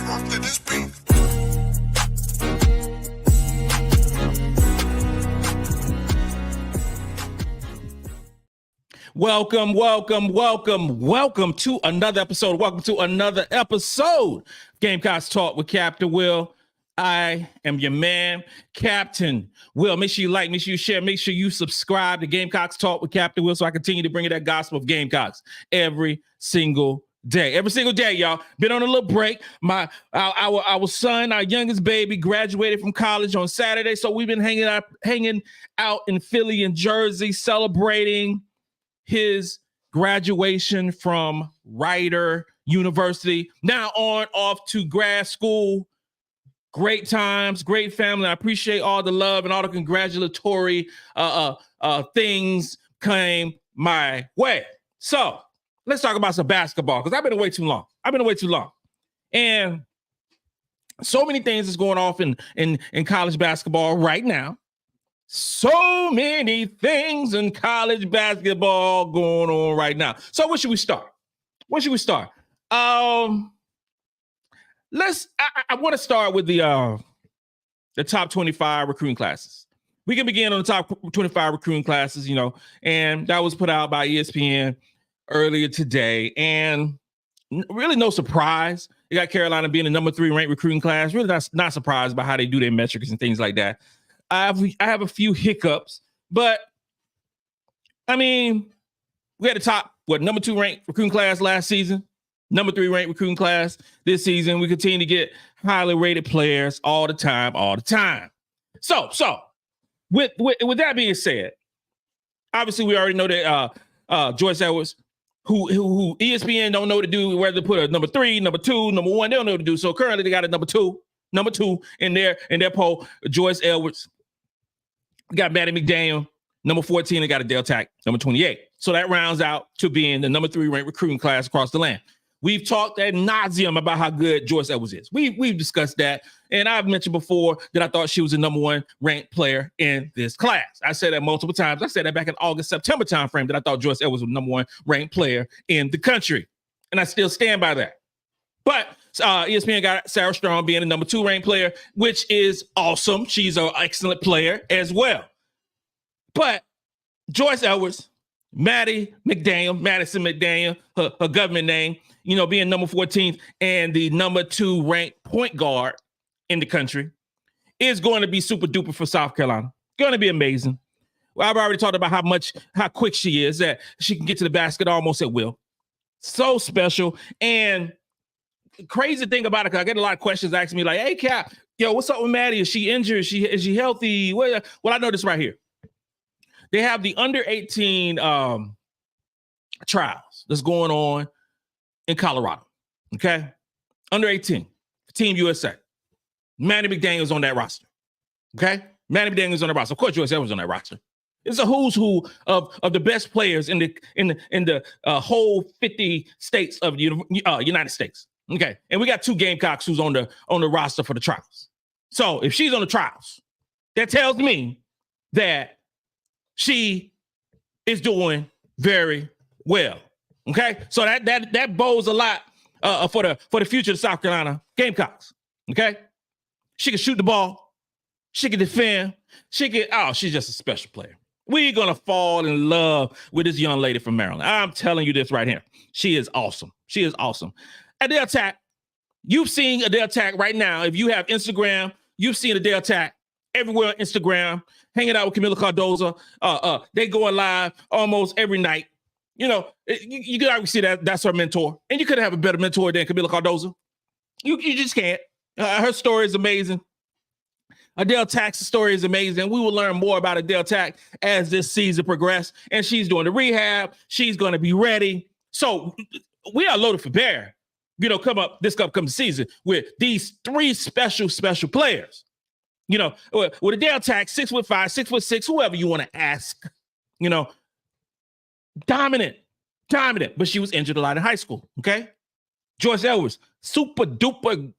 rock to this beat. Welcome to another episode. Welcome to another episode. Gamecocks Talk with Captain Will. I am your man, Captain Will. Make sure you like, make sure you share, make sure you subscribe to Gamecocks Talk with Captain Will so I continue to bring you that gospel of Gamecocks every single day. Every single day, y'all. Been on a little break. Our son, our youngest baby, graduated from college on Saturday, so we've been hanging out in Philly and Jersey celebrating his graduation from Rider University. Now off to grad school. Great times, great family. I appreciate all the love and all the congratulatory things came my way. So let's talk about some basketball because I've been away too long. And so many things is going off in college basketball right now. So many things in college basketball going on right now. So where should we start? I want to start with the top 25 recruiting classes. We can begin on the top 25 recruiting classes, and that was put out by ESPN earlier today. And really no surprise. You got Carolina being the number 3 ranked recruiting class. Really not surprised by how they do their metrics and things like that. I have a few hiccups, but I mean, we had the top, number 2 ranked recruiting class last season, number 3 ranked recruiting class this season. We continue to get highly rated players all the time. So with that being said, obviously we already know that Joyce Edwards, who ESPN don't know what to do, whether to put a number 3, number 2, number 1, they don't know what to do. So currently they got a number two in their poll, Joyce Edwards. We got Maddy McDaniel, number 14, and got Adhel Tac, number 28. So that rounds out to being the number 3 ranked recruiting class across the land. We've talked ad nauseum about how good Joyce Edwards is. We've discussed that, and I've mentioned before that I thought she was the number 1 ranked player in this class. I said that multiple times. I said that back in August, September timeframe that I thought Joyce Edwards was the number 1 ranked player in the country, and I still stand by that. But ESPN got Sarah Strong being the number 2 ranked player, which is awesome. She's an excellent player as well. But Joyce Edwards, Madison McDaniel, her government name, being number 14th and the number 2 ranked point guard in the country, is going to be super duper for South Carolina. Going to be amazing. Well, I've already talked about how quick she is, that she can get to the basket almost at will. So special. And crazy thing about it, because I get a lot of questions asking me like, hey, Cap, what's up with Maddy? Is she injured? Is she healthy? Well, I know this right here. They have the under 18 trials that's going on in Colorado. Okay? Under 18, Team USA. Maddy McDaniel's on that roster. Okay? Maddy McDaniel's on the roster. Of course, USA was on that roster. It's a who's who of the best players in the whole 50 states of the United States. Okay, and we got 2 Gamecocks who's on the roster for the trials. So if she's on the trials, that tells me that she is doing very well. Okay, so that bodes a lot for the future of South Carolina Gamecocks. Okay, she can shoot the ball, she can defend, she's just a special player. We're gonna fall in love with this young lady from Maryland. I'm telling you this right here. She is awesome. Adhel Tac, you've seen Adhel Tac right now. If you have Instagram, you've seen Adhel Tac everywhere on Instagram, hanging out with Camila Cardoza. They going live almost every night. You can already see that's her mentor. And you couldn't have a better mentor than Camila Cardoza. You just can't. Her story is amazing. Adhel Tac's story is amazing. We will learn more about Adhel Tac as this season progresses. And she's doing the rehab. She's going to be ready. So we are loaded for bear. Come up this upcoming season with these 3 special players. With Adhel Tac, 6'5", 6'6", whoever you want to ask. Dominant. But she was injured a lot in high school. Okay, Joyce Edwards, super duper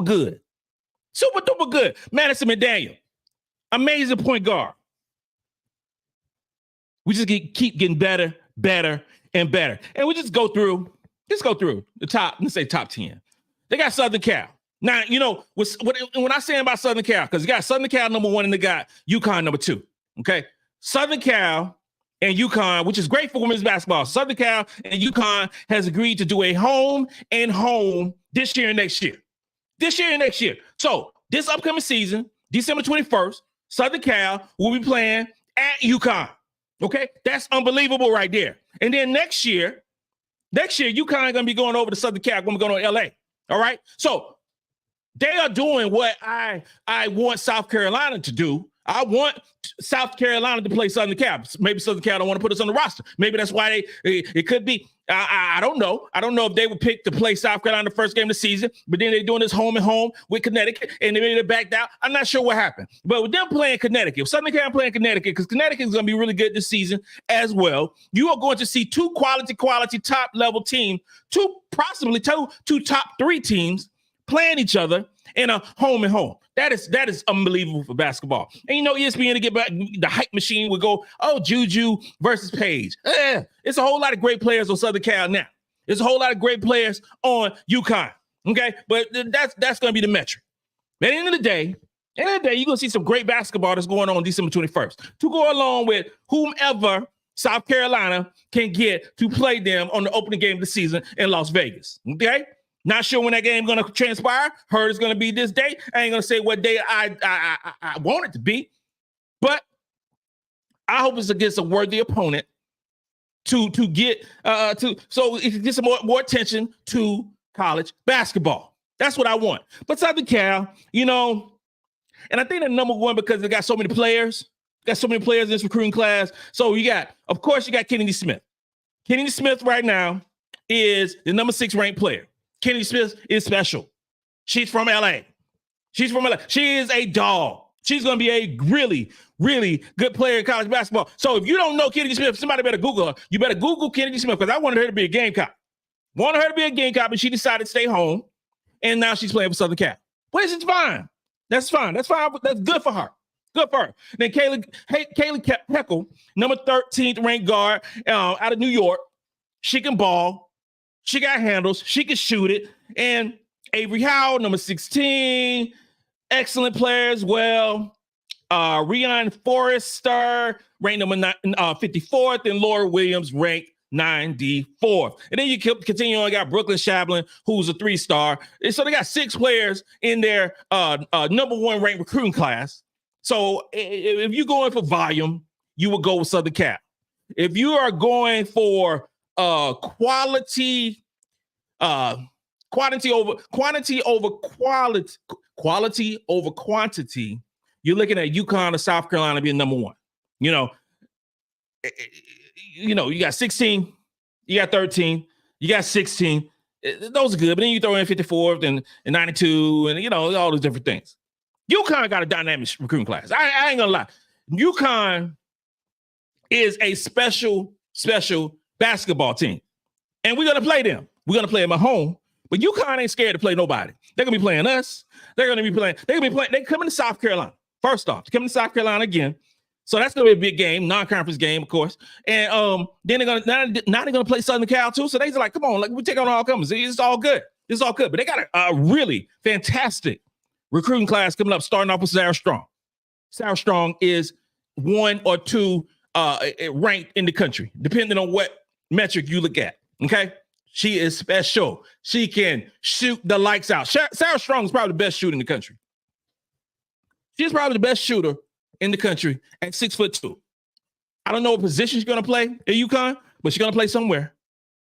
good. Super duper good. Madison McDaniel, amazing point guard. We just keep getting better, and better. And we just go through the top, let's say top 10. They got Southern Cal. Now, when I say about Southern Cal, because you got Southern Cal number 1 and they got UConn number 2. Okay. Southern Cal and UConn, which is great for women's basketball. Southern Cal and UConn has agreed to do a home and home this year and next year. So this upcoming season, December 21st, Southern Cal will be playing at UConn. Okay. That's unbelievable right there. And then next year, UConn going to be going over to Southern Cal, going to be going to LA. All right. So they are doing what I want South Carolina to do. I want South Carolina to play Southern Cal. Maybe Southern Cal don't want to put us on the roster. Maybe that's why it could be. I don't know. I don't know if they would pick to play South Carolina the first game of the season, but then they're doing this home and home with Connecticut, and maybe they backed out. I'm not sure what happened. But with them playing Connecticut, Southern Cal playing Connecticut, because Connecticut is going to be really good this season as well, you are going to see two quality top-level teams, possibly two top 3 teams playing each other in a home and home. That is unbelievable for basketball. And ESPN to get back, the hype machine would go, oh, Juju versus Paige. It's a whole lot of great players on Southern Cal now. There's a whole lot of great players on UConn. Okay, but that's going to be the metric. At the end of the day, you're going to see some great basketball that's going on December 21st to go along with whomever South Carolina can get to play them on the opening game of the season in Las Vegas. Okay. Not sure when that game going to transpire. Heard it's going to be this day. I ain't going to say what day I want it to be, but I hope it's against a worthy opponent to get so it can get some more attention to college basketball. That's what I want. But Southern Cal, and I think they're number 1 because they got so many players. Got so many players in this recruiting class. So of course, you got Kennedy Smith. Kennedy Smith right now is the number 6 ranked player. Kennedy Smith is special. She's from LA. She is a dog. She's going to be a really, really good player in college basketball. So if you don't know Kennedy Smith, somebody better Google her. You better Google Kennedy Smith because I wanted her to be a Gamecock. But she decided to stay home, and now she's playing for Southern Cal. Which is fine. That's fine. That's good for her. Then Kaylee Heckle, number 13th ranked guard out of New York. She can ball. She got handles. She can shoot it. And Avery Howell, number 16, excellent player as well. Rian Forrester, ranked number 54th, and Laura Williams, ranked 94th. And then you continue on, got Brooklyn Shablin, who's a 3-star. And so they got 6 players in their number 1 ranked recruiting class. So if you're going for volume, you would go with Southern Cal. If you are going for quality over quantity, you're looking at UConn or South Carolina being number 1. You got 16, you got 13, you got 16. Those are good, but then you throw in 54th and 92 and all those different things. UConn got a dynamic recruiting class. I ain't gonna lie. UConn is a special basketball team. And we're going to play them. We're going to play them at home. But UConn ain't scared to play nobody. They're going to be playing us. They're coming to South Carolina. First off, they're coming to South Carolina again. So that's going to be a big game, non-conference game, of course. And then they're going to play Southern Cal too. So they're like, come on, we take on all comers. It's all good. But they got a really fantastic recruiting class coming up, starting off with Sarah Strong. Sarah Strong is 1 or 2 ranked in the country, depending on what metric you look at. Okay. She is special. She can shoot the lights out. Sarah Strong is probably the best shooter in the country. She's probably the best shooter in the country at 6'2". I don't know what position she's going to play at UConn, but she's going to play somewhere.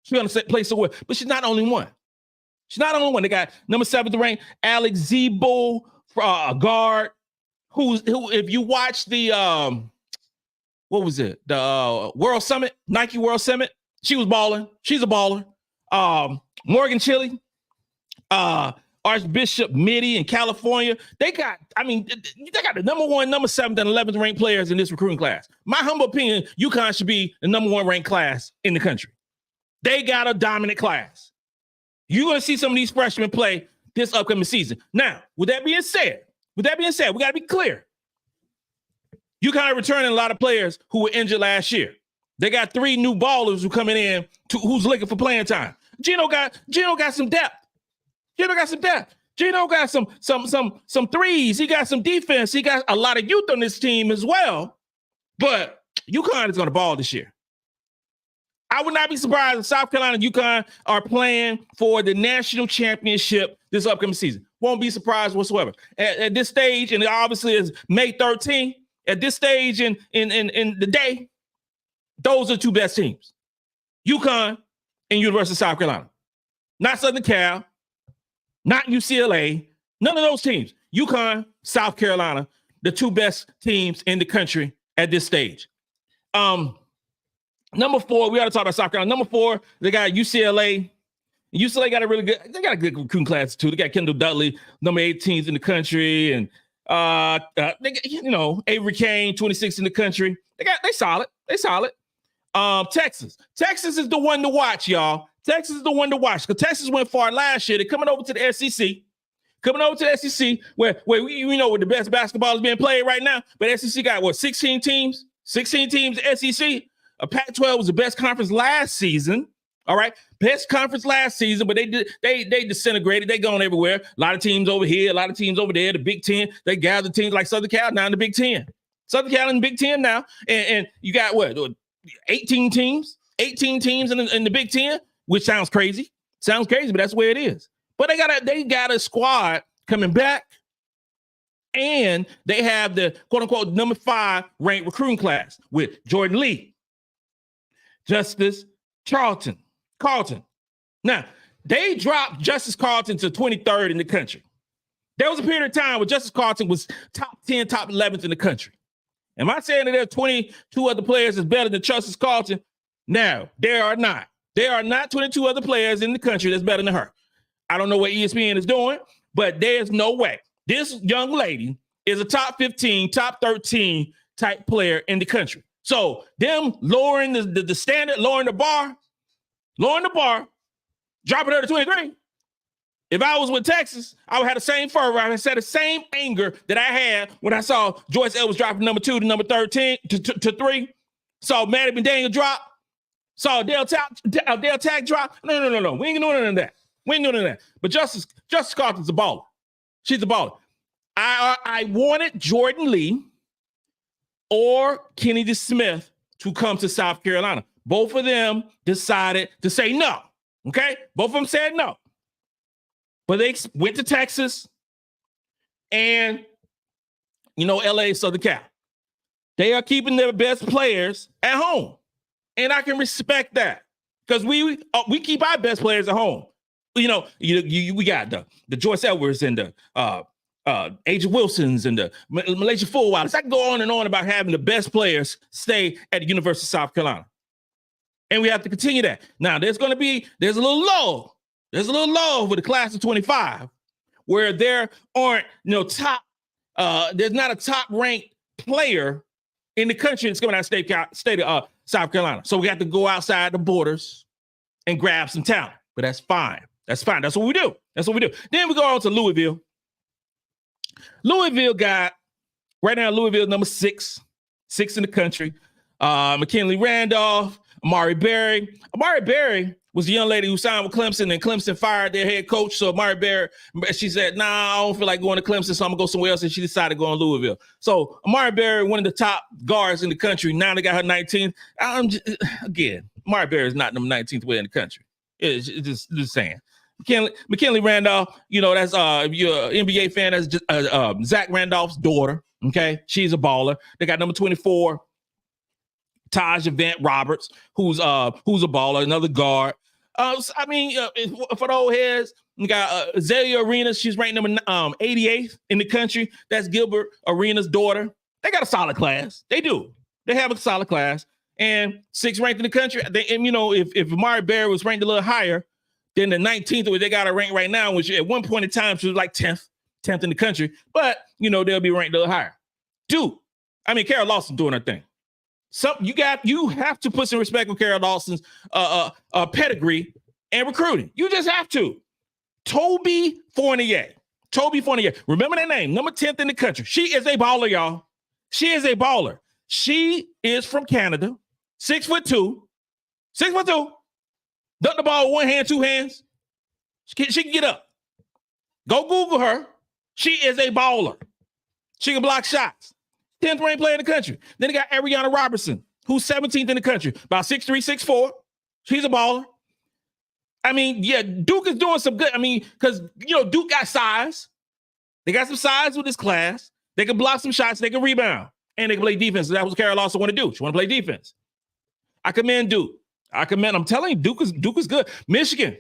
She's going to play somewhere, but she's not the only one. They got number 7th ranked Alex Zebo, guard, who, if you watch the, what was it? The World Summit, Nike World Summit. She was balling. She's a baller. Morgan Chili, Archbishop Mitty in California. They got the number 1, number 7th, and 11th ranked players in this recruiting class. My humble opinion, UConn should be the number 1 ranked class in the country. They got a dominant class. You're going to see some of these freshmen play this upcoming season. Now, with that being said, we got to be clear. UConn are returning a lot of players who were injured last year. They got 3 new ballers who coming in who's looking for playing time. Gino got some depth. Gino got some threes. He got some defense. He got a lot of youth on this team as well. But UConn is going to ball this year. I would not be surprised if South Carolina and UConn are playing for the national championship this upcoming season. Won't be surprised whatsoever. At this stage, and it obviously is May 13th, at this stage in the day, those are the two best teams. UConn and University of South Carolina. Not Southern Cal, not UCLA, none of those teams. UConn, South Carolina, the two best teams in the country at this stage. Number 4, we got to talk about South Carolina. Number 4, they got UCLA. UCLA got a good recruiting class too. They got Kendall Dudley, number 18th in the country, and they got, Avery Kane, 26th in the country. They solid. They solid. Texas is the one to watch, y'all. Texas is the one to watch because Texas went far last year. They're coming over to the SEC. Where where the best basketball is being played right now. But SEC got 16 teams? 16 teams SEC. Pac-12 was the best conference last season. All right. Best conference last season, but they disintegrated. They gone everywhere. A lot of teams over here, a lot of teams over there. The Big Ten, they gathered teams like Southern Cal now in the Big Ten. Southern Cal in the Big Ten now. And you got 18 teams? 18 teams in the Big Ten, which sounds crazy. Sounds crazy, but that's where it is. But they got a squad coming back, and they have the quote-unquote number 5 ranked recruiting class with Jordan Lee, Justice Carlton. Now, they dropped Justice Carlton to 23rd in the country. There was a period of time where Justice Carlton was top 10, top 11th in the country. Am I saying that there are 22 other players that's better than Justice Carlton? No, there are not. There are not 22 other players in the country that's better than her. I don't know what ESPN is doing, but there's no way. This young lady is a top 15, top 13 type player in the country. So them lowering the standard, lowering the bar, dropping her to 23. If I was with Texas, I would have the same fervor. I would have the same anger that I had when I saw Joyce Edwards drop from number 2 to number 13 to 3. Saw Maddy McDaniel drop. Saw Adhel Tac drop. No. We ain't doing none of that. We ain't doing none of that. But Justice Carlton's a baller. She's a baller. I wanted Jordan Lee or Kennedy Smith to come to South Carolina. Both of them decided to say no. Okay? Both of them said no. But they went to Texas and, LA, Southern Cal. They are keeping their best players at home. And I can respect that because we keep our best players at home. We got the Joyce Edwards and the Adrian Wilsons and the MiLaysia Fulwiley. I can go on and on about having the best players stay at the University of South Carolina. And we have to continue that. Now, there's a little lull. There's a little lull with the class of 25 where there aren't, top, there's not a top ranked player in the country that's coming out of state of South Carolina. So we have to go outside the borders and grab some talent. But that's fine. That's fine. That's what we do. Then we go on to Louisville. Louisville number 6 in the country. McKinley Randolph, Amari Berry. Amari Berry was the young lady who signed with Clemson, and Clemson fired their head coach. So Amari Berry, she said, I don't feel like going to Clemson, so I'm going to go somewhere else. And she decided to go on Louisville. So Amari Berry, one of the top guards in the country. Now they got her 19th. Again, Amari Berry is not number 19th way in the country. It's just saying. McKinley Randolph, that's if you're an NBA fan, that's Zach Randolph's daughter. Okay, she's a baller. They got number 24, Taj Event Roberts, who's a baller, another guard. For the old heads, you got Azalea Arenas. She's ranked number 88th in the country. That's Gilbert Arenas' daughter. They got a solid class. They do. They have a solid class. And 6th ranked in the country. If Amari Berry was ranked a little higher than the 19th, where they got her ranked right now, which at one point in time she was like 10th in the country. But they'll be ranked a little higher. Carol Lawson doing her thing. You have to put some respect on Carol Lawson's pedigree and recruiting. You just have to. Toby Fournier. Remember that name, number 10th in the country. She is a baller, y'all. She is a baller. She is from Canada, 6'2". Dunk the ball with one hand, two hands. She can get up. Go Google her. She is a baller. She can block shots. 10th ranked player in the country. Then they got Ariana Robertson, who's 17th in the country, about 6'3", 6'4". She's a baller. I mean, yeah, Duke is doing some good. I mean, because, Duke got size. They got some size with this class. They can block some shots. They can rebound. And they can play defense. That's what Carol also want to do. She want to play defense. I commend Duke. I'm telling you, Duke is good. Michigan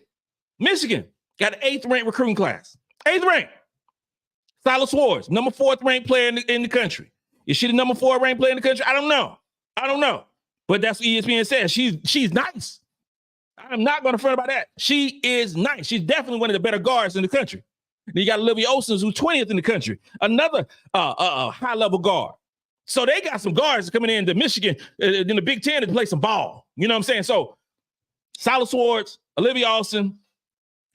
got an 8th ranked recruiting class. 8th ranked. Silas Swartz, number 4th ranked player in the country. Is she the number 4 ranked player in the country? I don't know. But that's what ESPN says. She's nice. I'm not going to front about that. She is nice. She's definitely one of the better guards in the country. Then you got Olivia Olsen, who's 20th in the country. Another high-level guard. So they got some guards coming into Michigan in the Big Ten to play some ball. You know what I'm saying? So Silas Swartz, Olivia Olsen,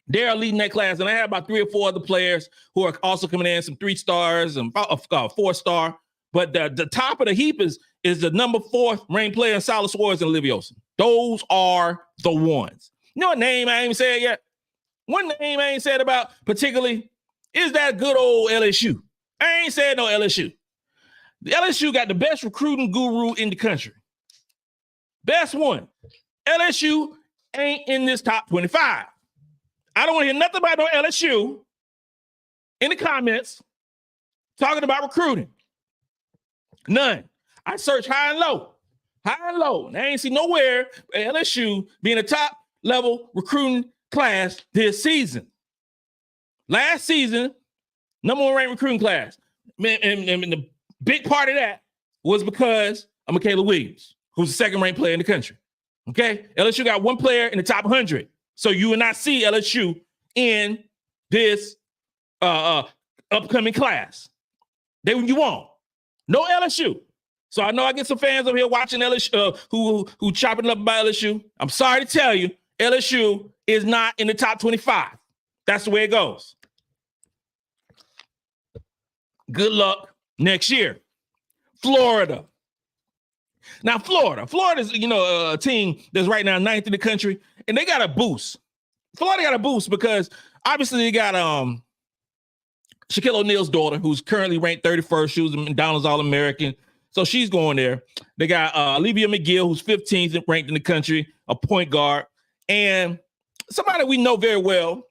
they're leading that class. And I have about 3 or 4 other players who are also coming in, some 3 stars and 4-star. But the top of the heap is the number 4th ranked player in Silas Swartz and Olivia Olsen. Those are the ones. You know what name I ain't even said yet? One name I ain't said about particularly is that good old LSU. I ain't said no LSU. The LSU got the best recruiting guru in the country. Best one. LSU ain't in this top 25. I don't want to hear nothing about no LSU in the comments talking about recruiting. None. I searched high and low. And I ain't see nowhere LSU being a top level recruiting class this season. Last season, number 1 ranked recruiting class. And the big part of that was because of Michaela Williams, who's the 2nd ranked player in the country. Okay? LSU got 1 player in the top 100. So you will not see LSU in this upcoming class. You won't. No LSU. So I know I get some fans over here watching LSU who chopping it up about LSU. I'm sorry to tell you, LSU is not in the top 25. That's the way it goes. Good luck next year. Florida. Now, Florida's, a team that's right now 9th in the country, and they got a boost. Florida got a boost because obviously they got Shaquille O'Neal's daughter, who's currently ranked 31st. She was a McDonald's All-American. So she's going there. They got Olivia McGill, who's 15th ranked in the country, a point guard. And somebody we know very well,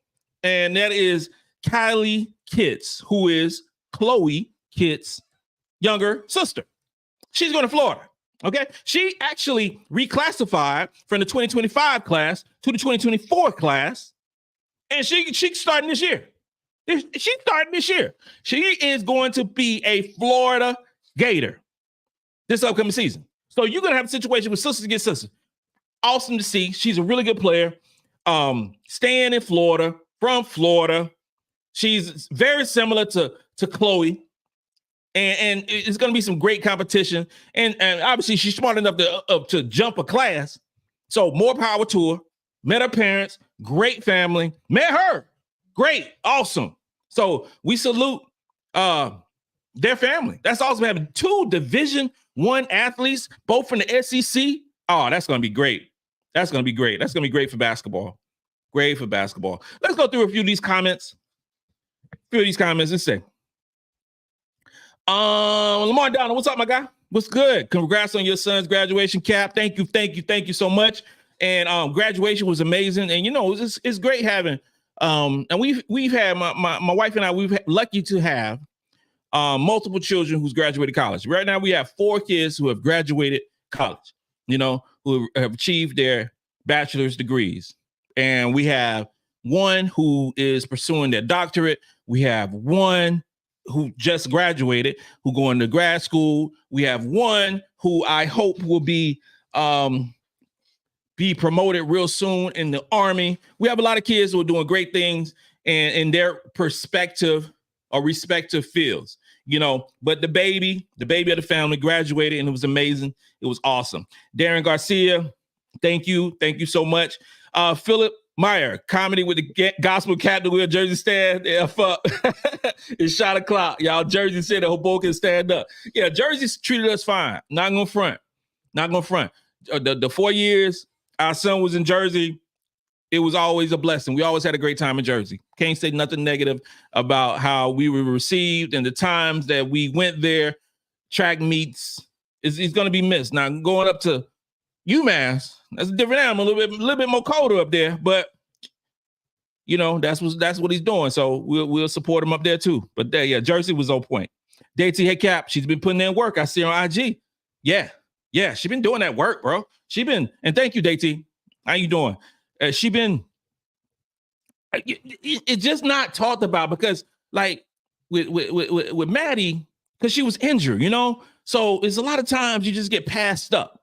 and that is Kylie Kitts, who is Chloe Kitts' younger sister. She's going to Florida, okay? She actually reclassified from the 2025 class to the 2024 class, and she's starting this year. She's starting this year. She is going to be a Florida Gator this upcoming season. So you're going to have a situation with sisters against sisters. Awesome to see. She's a really good player. Staying in Florida, from Florida. She's very similar to Chloe. And it's going to be some great competition. And obviously she's smart enough to jump a class. So more power to her. Met her parents. Great family. Met her. Great. Awesome. So we salute their family. That's awesome. Having 2 Division I athletes, both from the SEC. Oh, that's going to be great. That's going to be great. That's going to be great for basketball. Great for basketball. Let's go through a few of these comments. Let's see. Lamar Donald, what's up, my guy? What's good? Congrats on your son's graduation, Cap. Thank you so much. And graduation was amazing. And it's great having and we've had my wife and I, we've lucky to have multiple children who's graduated college. Right now we have 4 kids who have graduated college, who have achieved their bachelor's degrees. And we have 1 who is pursuing their doctorate. We have 1 who just graduated, who going to grad school. We have 1 who I hope will be promoted real soon in the Army. We have a lot of kids who are doing great things and in their perspective or respective fields, but the baby of the family graduated and it was amazing. It was awesome. Darren Garcia, thank you so much. Philip Meyer, comedy with the gospel captain wheel Jersey stand the F up. It's shot o'clock. Y'all Jersey said that Hoboken stand up. Yeah, Jersey's treated us fine. Not gonna front. The 4 years our son was in Jersey, it was always a blessing. We always had a great time in Jersey. Can't say nothing negative about how we were received and the times that we went there. Track meets is going to be missed. Now going up to UMass, that's a different animal, a little bit more colder up there, but that's what he's doing. So we'll support him up there too. But there, Jersey was on point. DT, hey Cap, she's been putting in work. I see her on IG. Yeah, she's been doing that work, bro. And thank you, DT. How you doing? It's just not talked about because like with Maddy, because she was injured, so it's a lot of times you just get passed up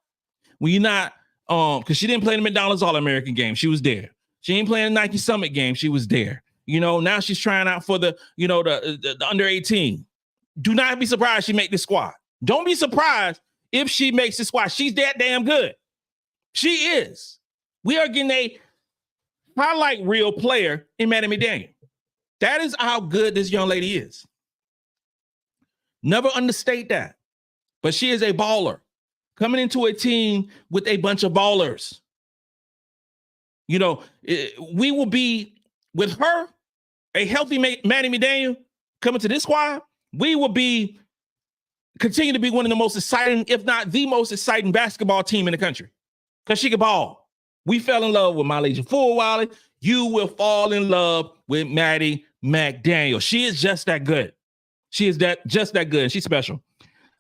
when you're not, because she didn't play in the McDonald's All-American game. She was there. She ain't playing the Nike Summit game. She was there. Now she's trying out for the under 18. Do not be surprised she make the squad. Don't be surprised if she makes the squad. She's that damn good. She is. We are getting a highlight reel player in Maddy McDaniel. That is how good this young lady is. Never understate that. But she is a baller coming into a team with a bunch of ballers. We will be, with her, a healthy Maddy McDaniel coming to this squad, we will continue to be one of the most exciting, if not the most exciting basketball team in the country. Because she can ball. We fell in love with MiLaysia Fulwiley. You will fall in love with Maddy McDaniel. She is just that good. She is just that good. She's special.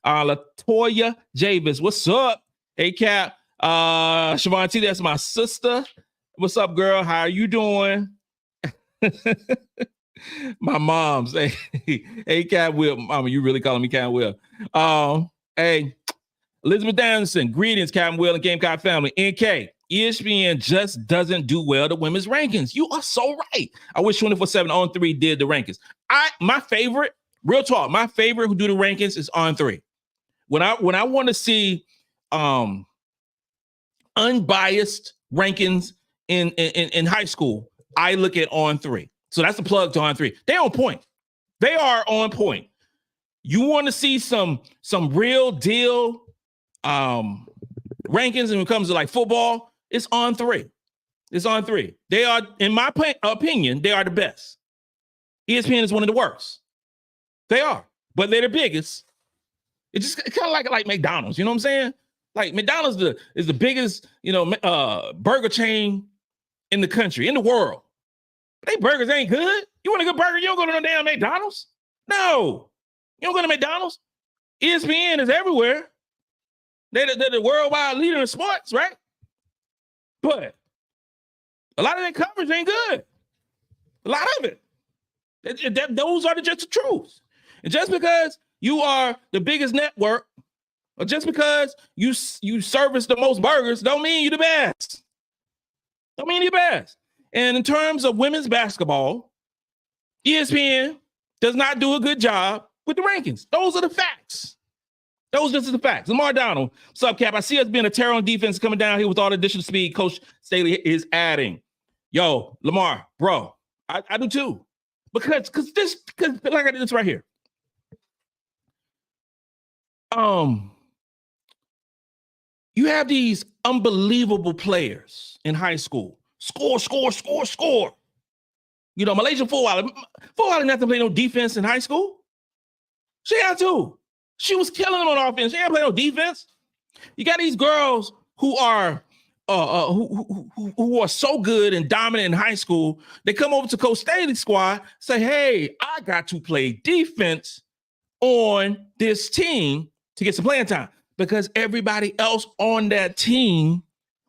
LaToya Javis, what's up? Hey, Cap. Shavonte, that's my sister. What's up, girl? How are you doing? My mom's. Hey, Cat Will. Mama, you really calling me Cat Will. Hey, Elizabeth Anderson. Greetings, Cat Will and Gamecock family. NK. ESPN just doesn't do well the women's rankings. You are so right. I wish 24/7 On 3 did the rankings. My favorite, real talk, my favorite who do the rankings is On 3. When I want to see unbiased rankings in high school, I look at On 3. So that's a plug to On 3. They're on point. They are on point. You want to see some real deal rankings when it comes to like football, it's On 3. It's On 3. They are, in my opinion, they are the best. ESPN is one of the worst. They are, but they're the biggest. It's just kind of like McDonald's, you know what I'm saying? Like McDonald's is the biggest, burger chain in the country, in the world. But they burgers ain't good. You want a good burger, you don't go to no damn McDonald's. No, you don't go to McDonald's. ESPN is everywhere. They're the worldwide leader in sports, right? But a lot of their coverage ain't good. A lot of it. Those are just the truth. And just because you are the biggest network, or just because you service the most burgers, don't mean you're the best. Don't mean you're the best. And in terms of women's basketball, ESPN does not do a good job with the rankings. Those are the facts. Those are the facts. Lamar Donald, what's up, Cap? I see us being a terror on defense coming down here with all the additional speed Coach Staley is adding. Yo, Lamar, bro, I do too. Because like I did this right here. You have these unbelievable players in high school. Score. MiLaysia Fulwiley not to play no defense in high school. She had to. She was killing them on offense. She didn't play no defense. You got these girls who are who are so good and dominant in high school. They come over to Coach Staley's squad, say, "Hey, I got to play defense on this team to get some playing time," because everybody else on that team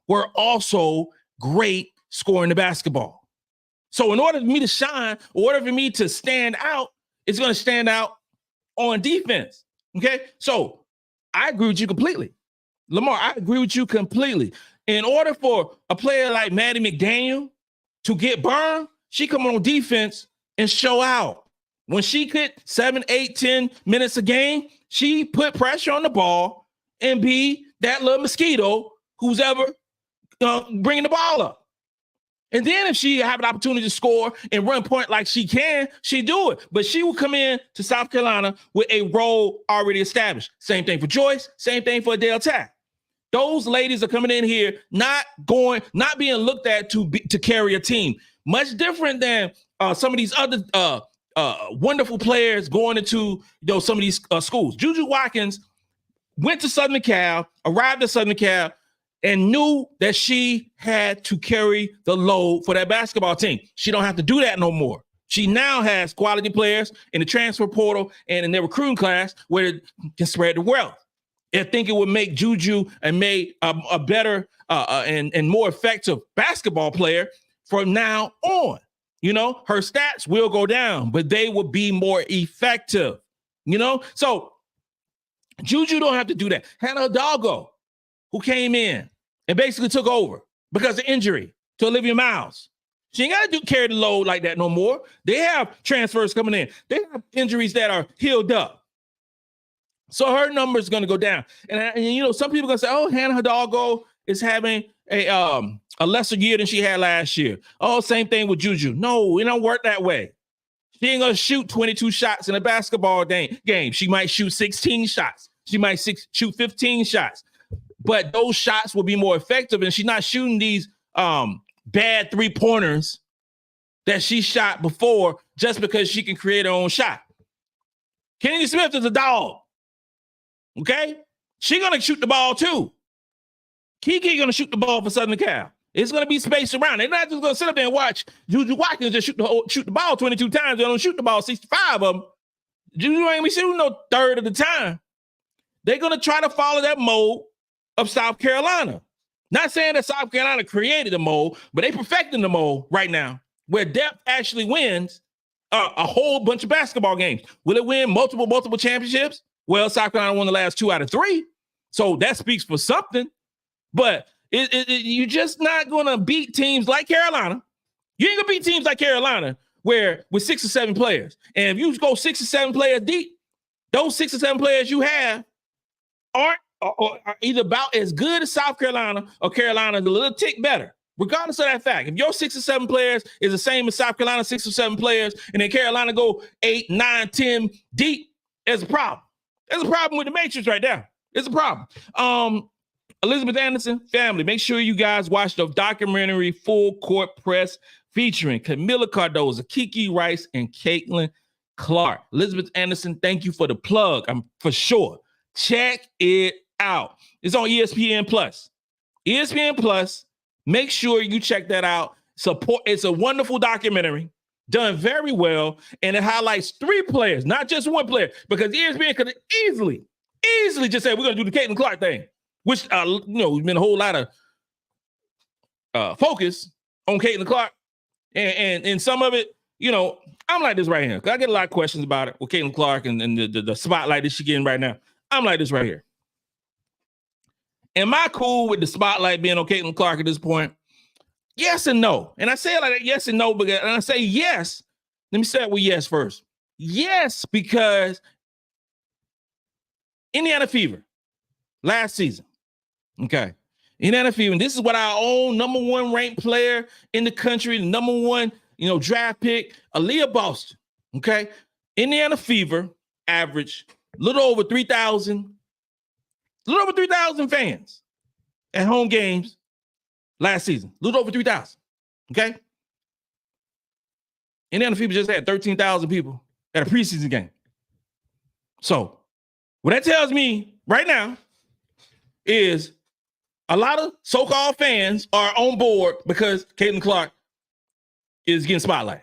were also great scoring the basketball. So in order for me to shine, or order for me to stand out, it's going to stand out on defense. Okay, so I agree with you completely. Lamar, I agree with you completely. In order for a player like Maddy McDaniel to get burned, she come on defense and show out. When she could 7, 8, 10 minutes a game, she put pressure on the ball and be that little mosquito who's ever bringing the ball up. And then if she have an opportunity to score and run point like she can, she do it. But she will come in to South Carolina with a role already established. Same thing for Joyce. Same thing for Adhel Tac. Those ladies are coming in here not being looked at to carry a team. Much different than some of these other wonderful players going into some of these schools. Juju Watkins went to Southern Cal, arrived at Southern Cal, and knew that she had to carry the load for that basketball team. She don't have to do that no more. She now has quality players in the transfer portal and in their recruiting class where it can spread the wealth. I think it would make Juju and make a better and more effective basketball player from now on. Her stats will go down, but they will be more effective. So Juju don't have to do that. Hannah Hidalgo, who came in and basically took over because of injury to Olivia Miles. She ain't got to carry the load like that no more. They have transfers coming in. They have injuries that are healed up. So her number is going to go down. And some people are going to say, oh, Hannah Hidalgo is having a lesser year than she had last year. Oh, same thing with Juju. No, it don't work that way. She ain't going to shoot 22 shots in a basketball game. She might shoot 16 shots. She might shoot 15 shots. But those shots will be more effective, and she's not shooting these bad three-pointers that she shot before just because she can create her own shot. Kennedy Smith is a dog. Okay? She's going to shoot the ball too. Kiki going to shoot the ball for Southern Cal. It's going to be spaced around. They're not just going to sit up there and watch Juju Watkins just shoot the ball 22 times. They don't shoot the ball 65 of them. Juju ain't be shooting no third of the time. They're going to try to follow that mold of South Carolina. Not saying that South Carolina created the mold, but they perfecting the mold right now, where depth actually wins a whole bunch of basketball games. Will it win multiple championships? Well, South Carolina won the last 2 out of 3. So that speaks for something. But you're just not going to beat teams like Carolina. You ain't going to beat teams like Carolina with 6 or 7 players. And if you go 6 or 7 players deep, those 6 or 7 players you have aren't or are either about as good as South Carolina or Carolina's a little tick better. Regardless of that fact, if your 6 or 7 players is the same as South Carolina 6 or 7 players, and then Carolina go 8, 9, 10 deep, there's a problem. There's a problem with the Matrix right there. It's a problem. Elizabeth Anderson family, make sure you guys watch the documentary Full Court Press featuring Camila Cardoza, Kiki Rice, and Caitlin Clark. Elizabeth Anderson, thank you for the plug. I'm for sure. Check it out. It's on ESPN Plus. ESPN Plus. Make sure you check that out. It's a wonderful documentary, done very well, and it highlights 3 players, not just 1 player, because ESPN could easily just say we're going to do the Caitlin Clark thing, which there's been a whole lot of focus on Caitlin Clark, and some of it, I'm like this right here, because I get a lot of questions about it with Caitlin Clark and the spotlight that she's getting right now. I'm like this right here. Am I cool with the spotlight being on Caitlin Clark at this point? Yes and no. And I say it like that, yes and no, and I say yes. Let me start with yes first. Yes, because Indiana Fever, last season. Okay. Indiana Fever, and this is what our own number 1 ranked player in the country, the number 1, draft pick, Aaliyah Boston. Okay. Indiana Fever averaged a little over 3,000 fans at home games last season. A little over 3,000. Okay. Indiana Fever just had 13,000 people at a preseason game. So what that tells me right now is a lot of so-called fans are on board because Caitlin Clark is getting spotlight.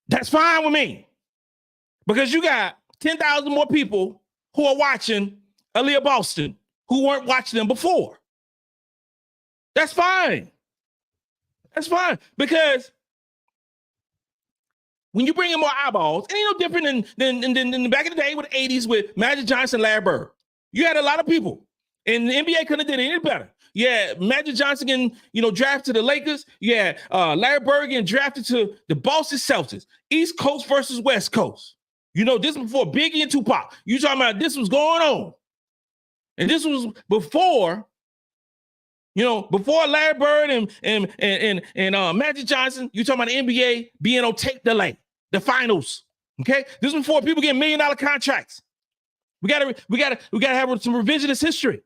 That's fine with me. Because you got 10,000 more people who are watching Aaliyah Boston who weren't watching them before. That's fine. That's fine. Because when you bring in more eyeballs, it ain't no different than back in the day with the 80s with Magic Johnson, Larry Bird. You had a lot of people. And the NBA couldn't have did any better. Yeah, Magic Johnson getting, drafted to the Lakers. Yeah, Larry Bird getting drafted to the Boston Celtics. East Coast versus West Coast. This was before Biggie and Tupac. You talking about this was going on. And this was before, before Larry Bird and Magic Johnson, you talking about the NBA being on tape delay, the finals. Okay? This was before people getting $1 million contracts. We gotta have some revisionist history.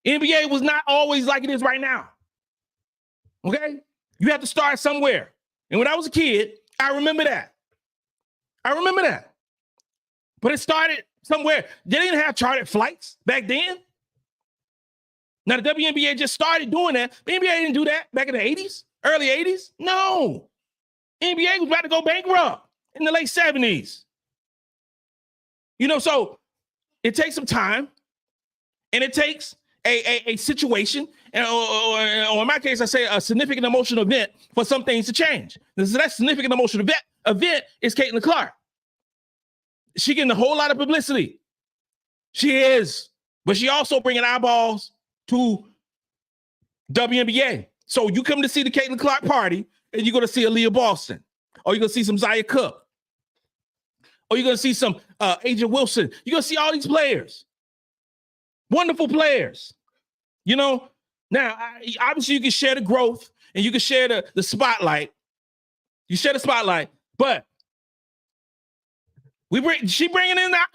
NBA was not always like it is right now. Okay? You have to start somewhere. And when I was a kid, I remember that. But it started somewhere. They didn't have chartered flights back then. Now, the WNBA just started doing that. The NBA didn't do that back in the 80s, early 80s. No. NBA was about to go bankrupt in the late 70s. So it takes some time, and it takes a situation, or in my case, I say a significant emotional event for some things to change. That significant emotional event is Caitlin Clark. She getting a whole lot of publicity. She is, but she also bringing eyeballs to WNBA. So you come to see the Caitlin Clark party, and you're going to see Aaliyah Boston, or you're going to see some Zaya Cook, or you're going to see some Aja Wilson. You're going to see all these players, wonderful players. Now, obviously you can share the growth and you can share the spotlight. You share the spotlight, but she bringing in. I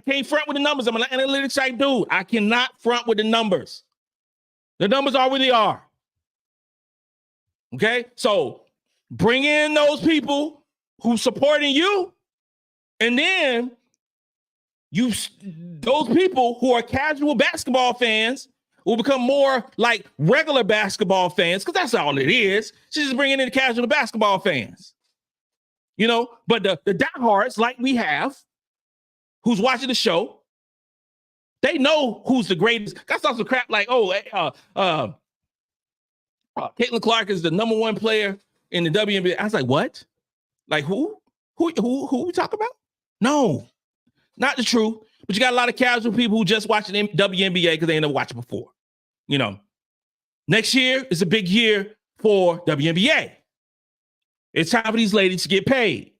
can't front with the numbers. I'm an analytics type dude. I cannot front with the numbers. The numbers are where they are. Okay, so bring in those people who supporting you, and then those people who are casual basketball fans will become more like regular basketball fans, because that's all it is. She's just bringing in the casual basketball fans. But the diehards like we have, who's watching the show, they know who's the greatest. That's also crap like, Caitlin Clark is the number one player in the WNBA. I was like, what? Like who we talking about? No, not the truth. But you got a lot of casual people who just watching WNBA because they ain't never watched it before. Next year is a big year for WNBA. It's time for these ladies to get paid.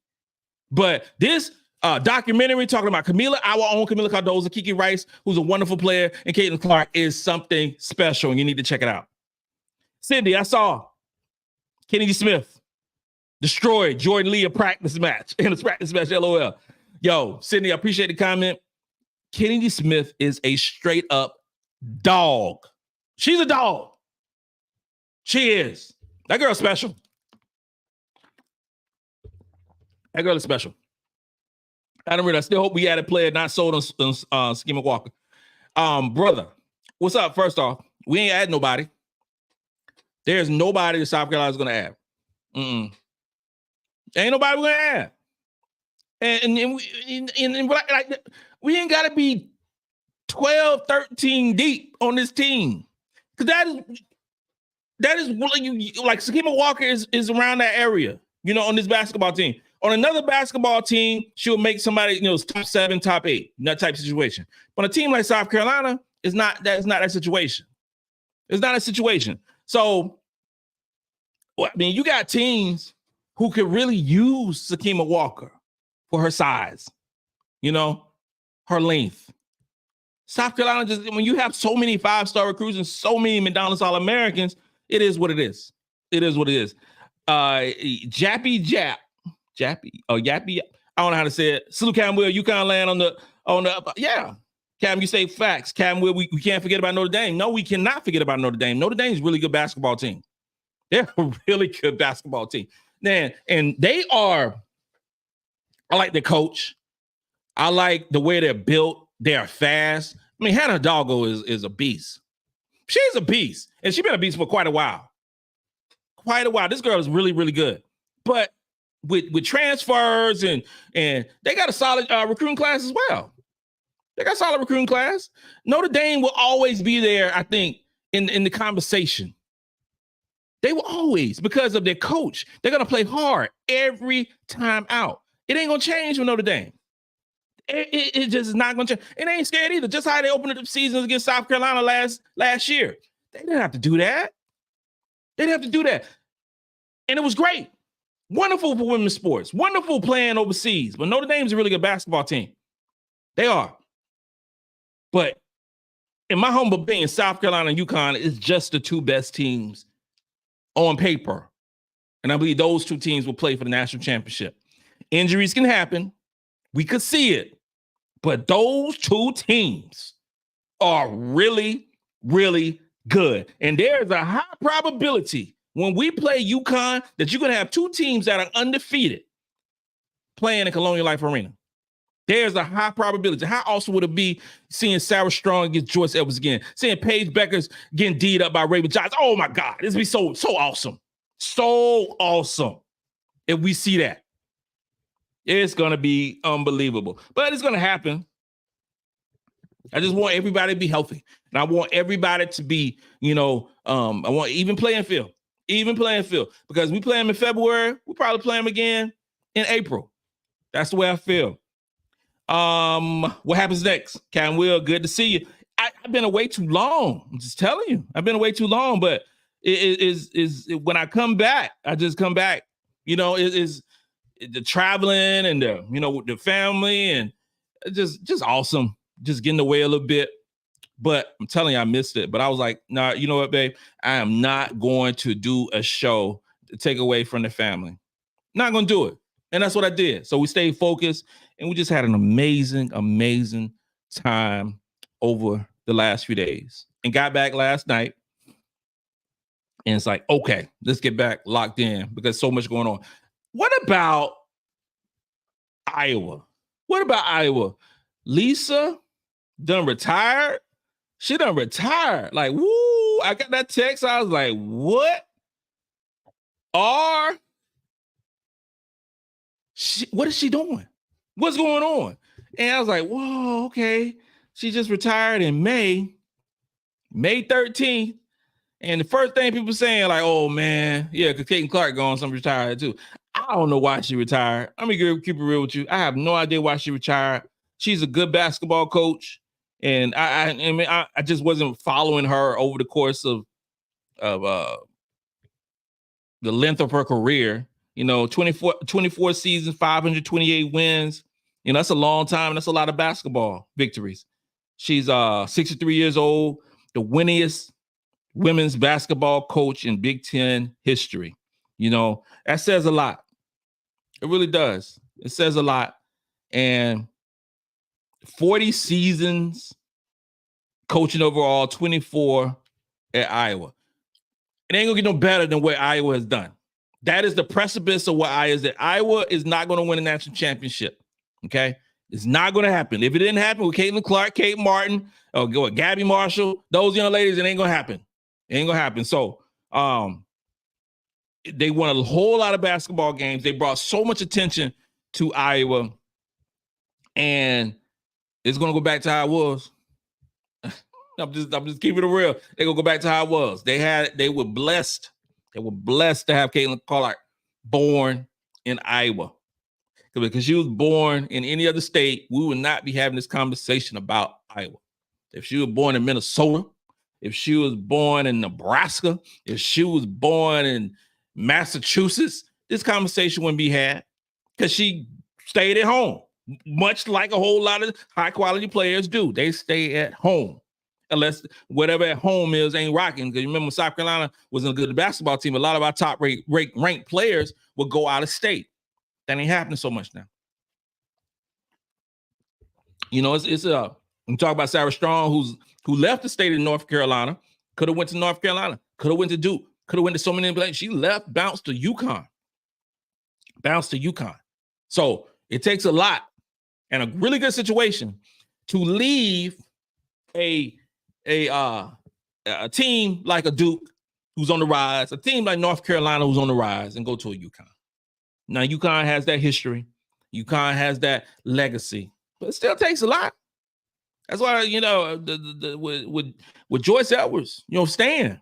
But this documentary talking about our own Camila Cardozo, Kiki Rice, who's a wonderful player, and Caitlin Clark is something special, and you need to check it out. Cindy, I saw Kennedy Smith destroyed Jordan Lee in a practice match, LOL. Yo, Cindy, I appreciate the comment. Kennedy Smith is a straight up dog. She's a dog. She is. That girl's special. That girl is special. I still hope we had a player not sold on Schema Walker. Brother, what's up? First off, we ain't add nobody. There's nobody that South Carolina's going to add. Ain't nobody we're going to add. And we ain't got to be 12, 13 deep on this team. Because that is like Schema Walker is around that area, on this basketball team. On another basketball team, she'll make somebody, top 7, top 8, that type of situation. But a team like South Carolina is not that situation. It's not a situation. So, you got teams who could really use Sakima Walker for her size, her length. South Carolina, just when you have so many 5-star recruits and so many McDonald's All-Americans, it is what it is. It is what it is. Yappy, I don't know how to say it. Salute Cam Will, UConn land on the yeah. Cam, you say facts. Cam Will, we can't forget about Notre Dame. No, we cannot forget about Notre Dame. Notre Dame is a really good basketball team. They're a really good basketball team. Man, and they are, I like the coach. I like the way they're built. They are fast. Hannah Doggo is a beast. She's a beast. And she's been a beast for quite a while. This girl is really, really good. But with transfers and they got a solid recruiting class as well. They got a solid recruiting class. Notre Dame will always be there, I think, in the conversation. They will always, because of their coach. They're going to play hard every time out. It ain't going to change with Notre Dame. It just is not going to change. It ain't scared either. Just how they opened up the seasons against South Carolina last year. They didn't have to do that. And it was great. Wonderful for women's sports. Wonderful playing overseas. But Notre Dame's a really good basketball team. They are. But in my humble opinion, South Carolina and UConn is just the two best teams on paper. And I believe those two teams will play for the national championship. Injuries can happen. We could see it. But those two teams are really, really good. And there's a high probability when we play UConn that you're going to have two teams that are undefeated playing in Colonial Life Arena. There's a high probability. How awesome would it be seeing Sarah Strong against Joyce Edwards again? Seeing Paige Becker's getting D'd up by Raven Johnson. Oh my God, this would be so awesome. So awesome if we see that. It's going to be unbelievable. But it's going to happen. I just want everybody to be healthy. And I want everybody to be, I want even playing field. Because we play them in February. We'll probably play them again in April. That's the way I feel. What happens next? Captain Will, good to see you. I've been away too long. I'm just telling you. I've been away too long, but when I come back, I just come back. Is the traveling and the family and just awesome. Just getting away a little bit. But I'm telling you, I missed it. But I was like, nah, you know what, babe? I am not going to do a show to take away from the family. Not going to do it. And that's what I did. So we stayed focused and we just had an amazing, amazing time over the last few days and got back last night. And it's like, okay, let's get back locked in because so much going on. What about Iowa? Lisa done retired? She done retired. Like, woo, I got that text. I was like, what? What is she doing? What's going on? And I was like, whoa, okay. She just retired in May 13th. And the first thing people saying, like, oh man, yeah, because Caitlin Clark gone, some retired too. I don't know why she retired. I'm gonna keep it real with you. I have no idea why she retired. She's a good basketball coach. And I just wasn't following her over the course of the length of her career. 24 seasons, 528 wins. That's a long time. That's a lot of basketball victories. She's 63 years old, the winningest women's basketball coach in Big Ten history. That says a lot. It really does. It says a lot. And 40 seasons coaching overall, 24 at Iowa. It ain't gonna get no better than what Iowa has done. That is the precipice of what Iowa is not going to win a national championship. Okay? It's not going to happen. If it didn't happen with Caitlin Clark, Kate Martin, or Gabby Marshall, those young ladies, it ain't going to happen. It ain't going to happen. So they won a whole lot of basketball games. They brought so much attention to Iowa. And it's going to go back to how it was. I'm just keeping it real. They're going to go back to how it was. They were blessed. They were blessed to have Caitlin Clark born in Iowa. Because she was born in any other state, we would not be having this conversation about Iowa. If she was born in Minnesota, if she was born in Nebraska, if she was born in Massachusetts, this conversation wouldn't be had because she stayed at home, much like a whole lot of high-quality players do. They stay at home. Unless whatever at home is ain't rocking. Because you remember when South Carolina was in a good basketball team, a lot of our top ranked players would go out of state. That ain't happening so much now. I'm talking about Sarah Strong, who left the state of North Carolina, could have went to North Carolina, could have went to Duke, could have went to so many places. She left, bounced to UConn. So it takes a lot and a really good situation to leave a team like a Duke who's on the rise, a team like North Carolina who's on the rise, and go to a UConn. Now, UConn has that history. UConn has that legacy, but it still takes a lot. That's why, with Joyce Edwards, staying,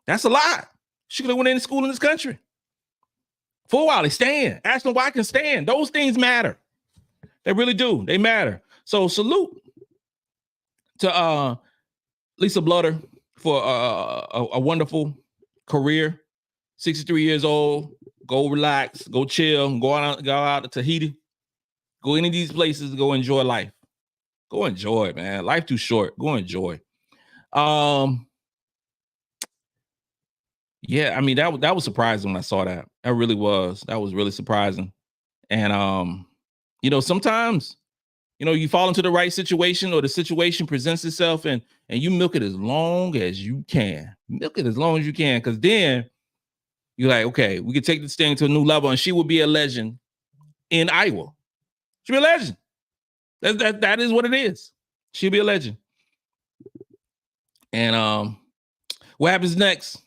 that's a lot. She could have went any school in this country. Fulwiley, staying. Ashlyn Watkins, staying. Those things matter. They really do. They matter. So salute to Lisa Blutter for a wonderful career. 63 years old. Go relax. Go chill. Go out to Tahiti. Go any of these places. Go enjoy life. Go enjoy it, man. Life too short. Go enjoy. Yeah, I mean that was surprising when I saw that. That really was. That was really surprising. And sometimes, you fall into the right situation or the situation presents itself and you milk it as long as you can. Milk it as long as you can, because then you're like, okay, we can take this thing to a new level, and she will be a legend in Iowa. She'll be a legend. That is what it is. She'll be a legend. And what happens next?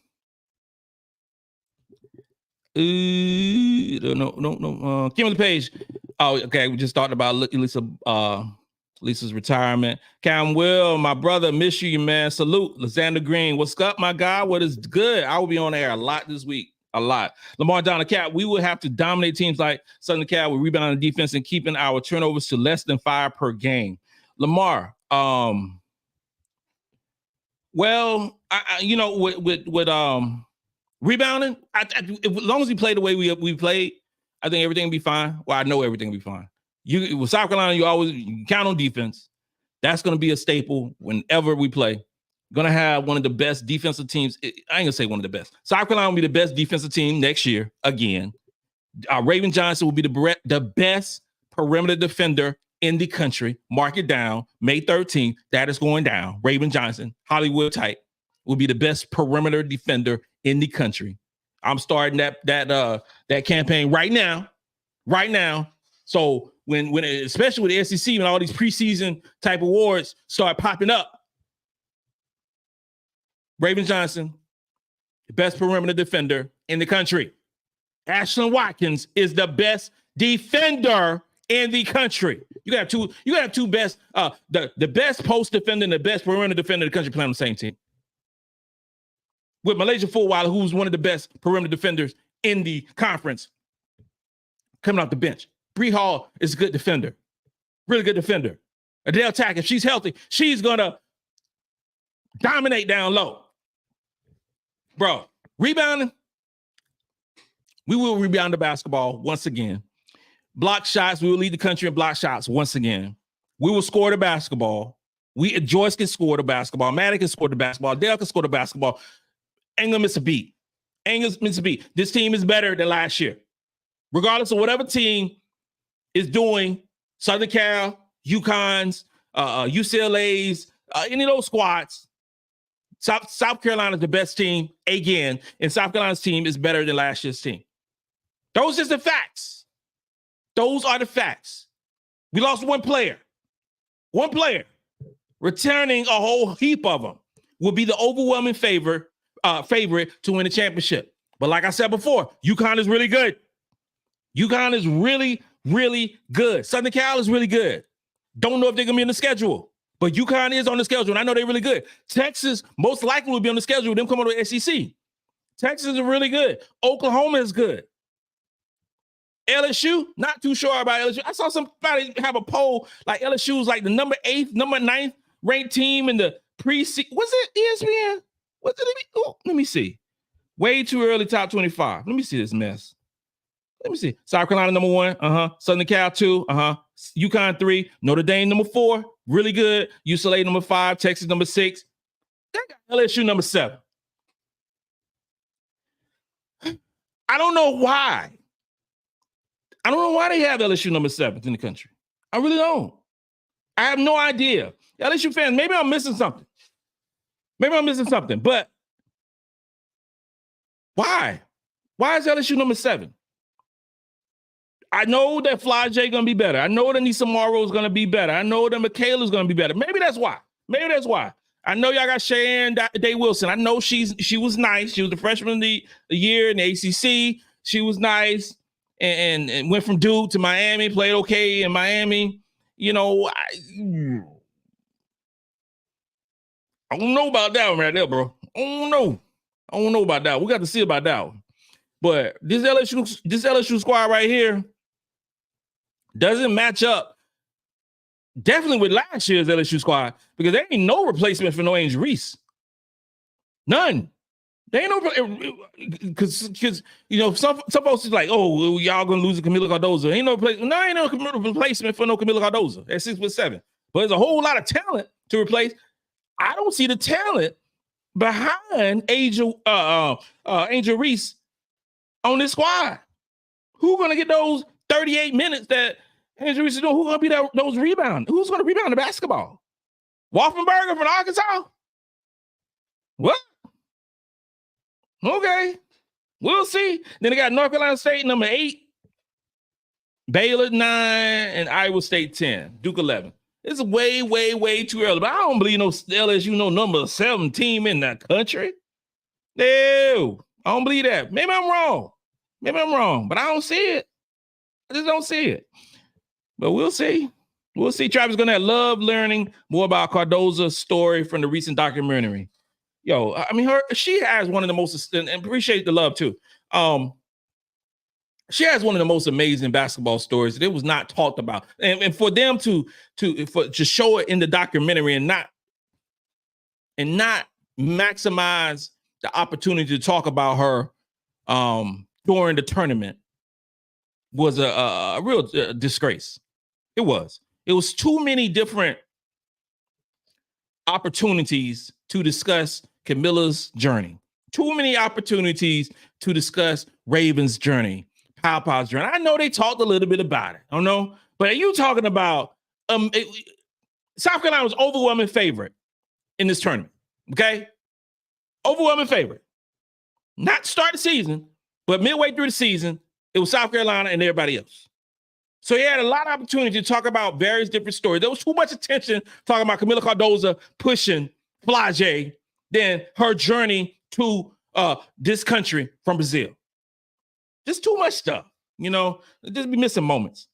No. Kimberly Page. Oh, okay. We just talked about Lisa's retirement. Cam Will, my brother, miss you, man. Salute. Lysander Green. What's up, my guy? What is good? I will be on air a lot this week. A lot. Lamar Donna Cat, we will have to dominate teams like Southern Cal with rebounding defense and keeping our turnovers to less than 5 per game. Lamar, well, with rebounding, as long as we play the way we played, I think everything will be fine. Well, I know everything will be fine. With South Carolina, you count on defense. That's going to be a staple whenever we play. Going to have one of the best defensive teams. I ain't going to say one of the best. South Carolina will be the best defensive team next year again. Raven Johnson will be the best perimeter defender in the country. Mark it down. May 13th, that is going down. Raven Johnson, Hollywood type, will be the best perimeter defender in the country. I'm starting that campaign right now. Right now. So when especially with the SEC, when all these preseason type awards start popping up, Raven Johnson, the best perimeter defender in the country. Ashlyn Watkins is the best defender in the country. You got two best, the best post defender and the best perimeter defender in the country playing on the same team. With MiLaysia Fulwiley, who's one of the best perimeter defenders in the conference, coming off the bench. Bree Hall is a good defender, really good defender. Adhel Tac, if she's healthy, she's gonna dominate down low. Bro, rebounding, we will rebound the basketball once again. Block shots, we will lead the country in block shots once again. We will score the basketball. Joyce can score the basketball. Maddy can score the basketball. Adhel can score the basketball. Ain't gonna miss a beat. This team is better than last year. Regardless of whatever team is doing, Southern Cal, UConn's, UCLA's, any of those squads, South Carolina's the best team again, and South Carolina's team is better than last year's team. Those are the facts. Those are the facts. We lost one player. One player. Returning a whole heap of them will be the overwhelming favorite to win the championship. But like I said before, UConn is really good. UConn is really, really good. Southern Cal is really good. Don't know if they're going to be on the schedule. But UConn is on the schedule, and I know they're really good. Texas most likely will be on the schedule with them coming to the SEC. Texas is really good. Oklahoma is good. LSU, not too sure about LSU. I saw somebody have a poll like LSU is like the number 8th, number 9th ranked team in the pre-season. Was it ESPN? What did it be? Oh, let me see. Way too early, top 25. Let me see this mess. Let me see. South Carolina, number 1. Southern Cal, 2. UConn, 3. Notre Dame, number 4. Really good. UCLA, number 5. Texas, number 6. They got LSU, number 7. I don't know why. I don't know why they have LSU number 7 in the country. I really don't. I have no idea. LSU fans, maybe I'm missing something. But why? Why is LSU number 7? I know that Fly J going to be better. I know that Nisa Morrow is going to be better. I know that Michaela's going to be better. Maybe that's why. I know y'all got Cheyenne Day Wilson. I know she was nice. She was the freshman of the year in the ACC. She was nice and went from Duke to Miami, played okay in Miami. You know, I don't know about that one right there, bro. I don't know about that. We got to see about that one. But this LSU squad right here doesn't match up definitely with last year's LSU squad because there ain't no replacement for no Angel Reese. None. They ain't no because some folks is like, oh, y'all gonna lose to Camila Cardozo. Ain't no replacement for no Camila Cardozo at 6'7". But there's a whole lot of talent to replace. I don't see the talent behind Angel Reese on this squad. Who gonna get those 38 minutes that And Teresa doing, who's going to be those rebound? Who's going to rebound the basketball? Wolfenberger from Arkansas? What? Okay. We'll see. Then they got North Carolina State, number 8. Baylor, 9. And Iowa State, 10. Duke, 11. It's way, way, way too early. But I don't believe no LSU, no number 7 team in the country. No. I don't believe that. Maybe I'm wrong. But I don't see it. I just don't see it. But we'll see. We'll see. Travis going to love learning more about Cardozo's story from the recent documentary. Yo, I mean, she has one of the most, and appreciate the love too. She has one of the most amazing basketball stories that it was not talked about. And for them to show it in the documentary and not maximize the opportunity to talk about her during the tournament was a real disgrace. It was too many different opportunities to discuss Camilla's journey. Too many opportunities to discuss Raven's journey, Pow's journey. I know they talked a little bit about it. I don't know, but are you talking about South Carolina was overwhelming favorite in this tournament? Okay, overwhelming favorite. Not to start the season, but midway through the season, it was South Carolina and everybody else. So he had a lot of opportunity to talk about various different stories. There was too much attention talking about Camila Cardozo pushing Flage than her journey to this country from Brazil. Just too much stuff, just be missing moments.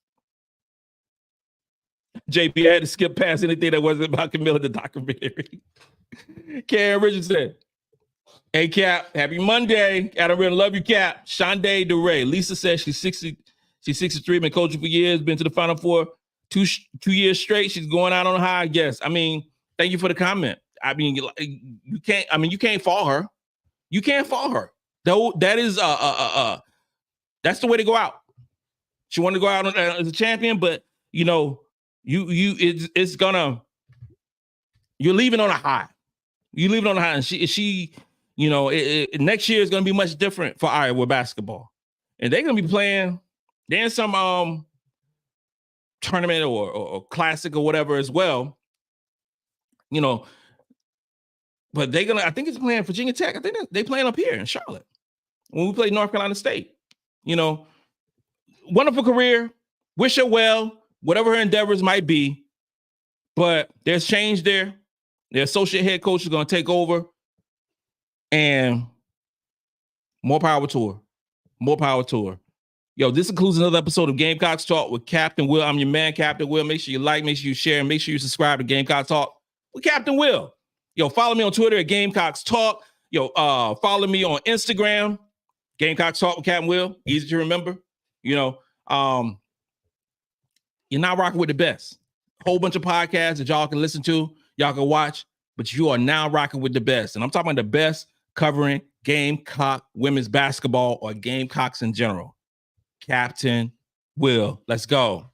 JP, I had to skip past anything that wasn't about Camilla the documentary. Karen Richards said, hey, Cap, happy Monday. Adam really love you, Cap. Shonda DeRay. Lisa says she's 60. She's 63, been coaching for years, been to the Final Four 2 years straight. She's going out on a high, I guess. I mean, thank you for the comment. I mean, you can't fault her. You can't fault her. Though that is that's the way to go out. She wanted to go out as a champion, but it's gonna, you're leaving on a high. You leave it on a high, and she next year is gonna be much different for Iowa basketball, and they're gonna be playing. Then some tournament or classic or whatever as well, but I think it's playing Virginia Tech. I think they playing up here in Charlotte when we played North Carolina State. Wonderful career. Wish her well, whatever her endeavors might be. But there's change there. The associate head coach is going to take over, and more power to her. More power to her. Yo, this concludes another episode of Gamecocks Talk with Captain Will. I'm your man, Captain Will. Make sure you like, make sure you share, and make sure you subscribe to Gamecocks Talk with Captain Will. Yo, follow me on Twitter at Gamecocks Talk. Yo, follow me on Instagram, Gamecocks Talk with Captain Will. Easy to remember. You're not rocking with the best. Whole bunch of podcasts that y'all can listen to, y'all can watch, but you are now rocking with the best. And I'm talking about the best covering Gamecock women's basketball or Gamecocks in general. Captain Will. Let's go.